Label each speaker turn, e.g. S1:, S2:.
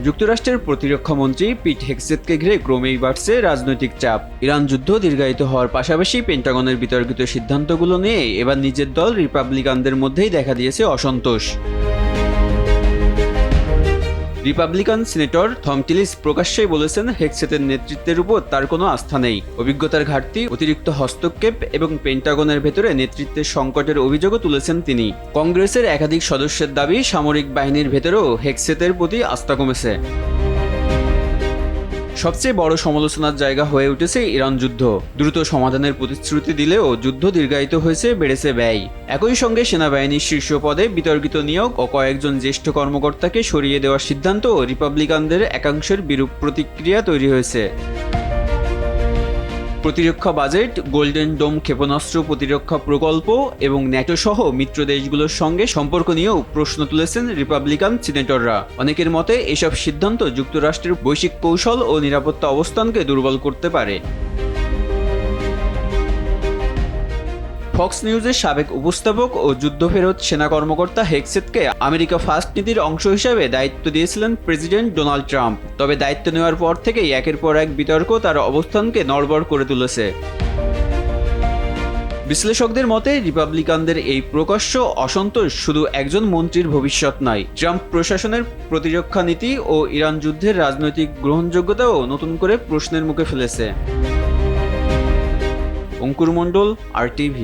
S1: যুক্তরাষ্ট্রের প্রতিরক্ষা মন্ত্রী পিট হেগসেথকে ঘিরে ক্রমেই বাড়ছে রাজনৈতিক চাপ। ইরান যুদ্ধ দীর্ঘায়িত হওয়ার পাশাপাশি পেন্টাগনের বিতর্কিত সিদ্ধান্তগুলো নিয়ে এবার নিজের দল রিপাবলিকানদের মধ্যেই দেখা দিয়েছে অসন্তোষ। রিপাবলিকান সিনেটর থম টিলিস প্রকাশ্যেই বলেছেন হেগসেথের নেতৃত্বের উপর তার কোনো আস্থা নেই। অভিজ্ঞতার ঘাটতি, অতিরিক্ত হস্তক্ষেপ এবং পেন্টাগনের ভেতরে নেতৃত্বের সংকটের অভিযোগও তুলেছেন তিনি। কংগ্রেসের একাধিক সদস্যের দাবি, সামরিক বাহিনীর ভেতরেও হেগসেথের প্রতি আস্থা কমেছে। সবচেয়ে বড় সমালোচনার জায়গা হয়ে উঠেছে ইরান যুদ্ধ। দ্রুত সমাধানের প্রতিশ্রুতি দিলেও যুদ্ধ দীর্ঘায়িত হয়েছে, বেড়েছে ব্যয়। একই সঙ্গে সেনাবাহিনীর শীর্ষ পদে বিতর্কিত নিয়োগ ও কয়েকজন জ্যেষ্ঠ কর্মকর্তাকে সরিয়ে দেওয়ার সিদ্ধান্ত রিপাবলিকানদের একাংশের বিরূপ প্রতিক্রিয়া তৈরি হয়েছে। প্রতিরক্ষা বাজেট, গোল্ডেন ডোম ক্ষেপণাস্ত্র প্রতিরক্ষা প্রকল্প এবং ন্যাটো সহ মিত্র দেশগুলোর সঙ্গে সম্পর্ক নিয়েও প্রশ্ন তুলেছেন রিপাবলিকান সিনেটররা। অনেকের মতে এসব সিদ্ধান্ত যুক্তরাষ্ট্রের বৈশ্বিক কৌশল ও নিরাপত্তা অবস্থানকে দুর্বল করতে পারে। ফক্স নিউজের সাবেক উপস্থাপক ও যুদ্ধফেরত সেনা কর্মকর্তা হেগসেথকে আমেরিকা ফার্স্ট নীতির অংশ হিসাবে দায়িত্ব দিয়েছিলেন প্রেসিডেন্ট ডোনাল্ড ট্রাম্প। তবে দায়িত্ব নেওয়ার পর থেকেই একের পর এক বিতর্ক তার অবস্থানকে নড়বড় করে তুলেছে। বিশ্লেষকদের মতে রিপাবলিকানদের এই প্রকাশ্য অসন্তোষ শুধু একজন মন্ত্রীর ভবিষ্যৎ নয়, ট্রাম্প প্রশাসনের প্রতিরক্ষা নীতি ও ইরান যুদ্ধের রাজনৈতিক গ্রহণযোগ্যতাও নতুন করে প্রশ্নের মুখে ফেলেছে। অঙ্কুর মণ্ডল, RTV।